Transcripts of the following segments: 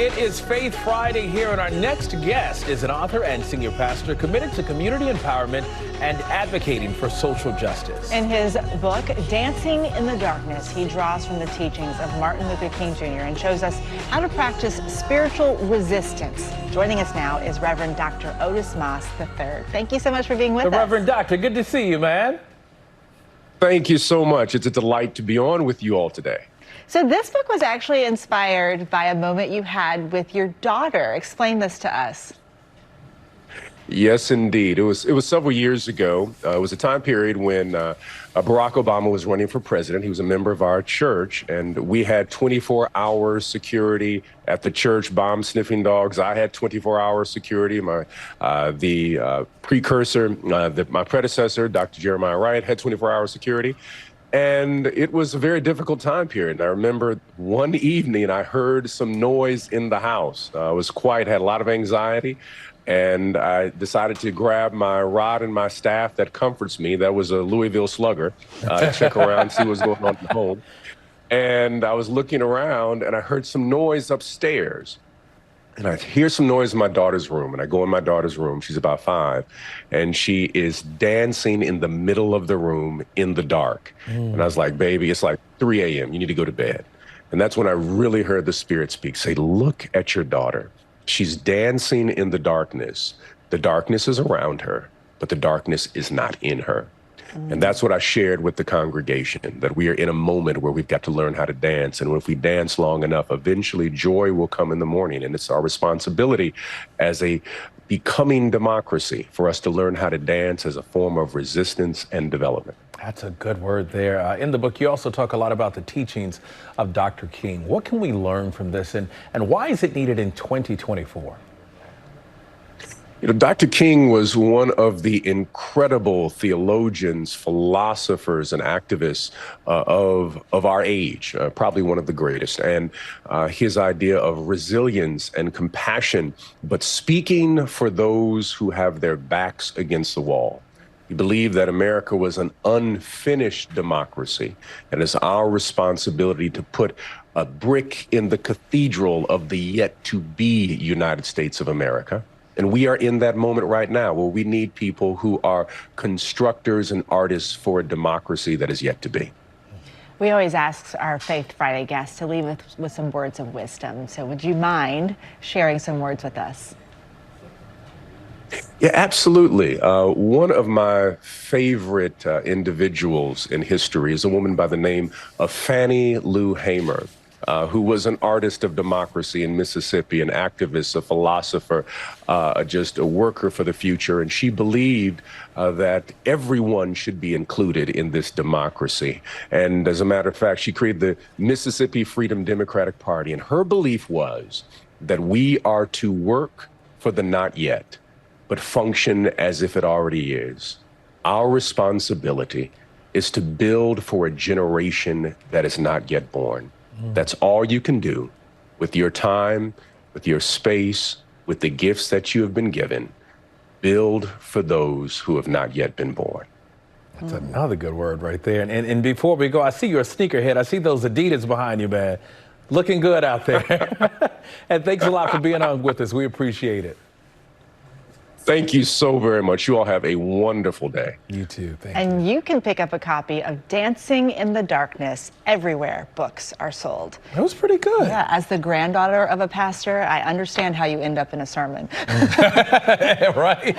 It is Faith Friday here, and our next guest is an author and senior pastor committed to community empowerment and advocating for social justice. In his book, Dancing in the Darkness, he draws from the teachings of Martin Luther King Jr. and shows us how to practice spiritual resistance. Joining us now is Reverend Dr. Otis Moss III. Thank you so much for being with us. Reverend Doctor, good to see you, man. Thank you so much. It's a delight to be on with you all today. So this book was actually inspired by a moment you had with your daughter. Explain this to us. Yes, indeed. It was several years ago. It was a time period when Barack Obama was running for president. He was a member of our church, and we had 24-hour security at the church, bomb-sniffing dogs. I had 24-hour security. My predecessor, Dr. Jeremiah Wright, had 24-hour security. And it was a very difficult time period. And I remember one evening I heard some noise in the house. I was quiet, had a lot of anxiety, and I decided to grab my rod and my staff that comforts me. That was a Louisville Slugger, to check around, see what's going on at home. And I was looking around and I heard some noise upstairs. And I hear some noise in my daughter's room, and I go in my daughter's room. She's about 5, and she is dancing in the middle of the room in the dark. And I was like, baby, it's like 3 a.m. You need to go to bed. And that's when I really heard the Spirit speak, say, look at your daughter. She's dancing in the darkness. The darkness is around her, but the darkness is not in her. And that's what I shared with the congregation, that we are in a moment where we've got to learn how to dance. And if we dance long enough, eventually joy will come in the morning. And it's our responsibility as a becoming democracy for us to learn how to dance as a form of resistance and development. That's a good word there. In the book, you also talk a lot about the teachings of Dr. King. What can we learn from this, and why is it needed in 2024? You know, Dr. King was one of the incredible theologians, philosophers, and activists of our age, probably one of the greatest. And his idea of resilience and compassion, but speaking for those who have their backs against the wall. He believed that America was an unfinished democracy, and it's our responsibility to put a brick in the cathedral of the yet-to-be United States of America. And we are in that moment right now where we need people who are constructors and artists for a democracy that is yet to be. We always ask our Faith Friday guests to leave with some words of wisdom. So would you mind sharing some words with us? Yeah, absolutely. One of my favorite individuals in history is a woman by the name of Fannie Lou Hamer, who was an artist of democracy in Mississippi, an activist, a philosopher, just a worker for the future. And she believed that everyone should be included in this democracy. And as a matter of fact, she created the Mississippi Freedom Democratic Party. And her belief was that we are to work for the not yet, but function as if it already is. Our responsibility is to build for a generation that is not yet born. That's all you can do with your time, with your space, with the gifts that you have been given. Build for those who have not yet been born. That's another good word right there. And before we go, I see you're a sneakerhead. I see those Adidas behind you, man. Looking good out there. And thanks a lot for being on with us. We appreciate it. Thank you so very much. You all have a wonderful day. You too. Thank you. And you can pick up a copy of Dancing in the Darkness everywhere books are sold. That was pretty good. Yeah, as the granddaughter of a pastor, I understand how you end up in a sermon. Right?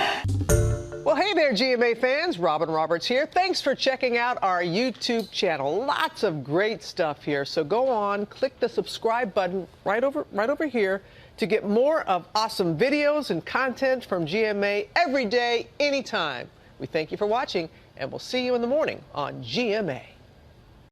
Well, hey there, GMA fans. Robin Roberts here. Thanks for checking out our YouTube channel. Lots of great stuff here. So go on, click the subscribe button right over here to get more of awesome videos and content from GMA every day, anytime. We thank you for watching, and we'll see you in the morning on GMA.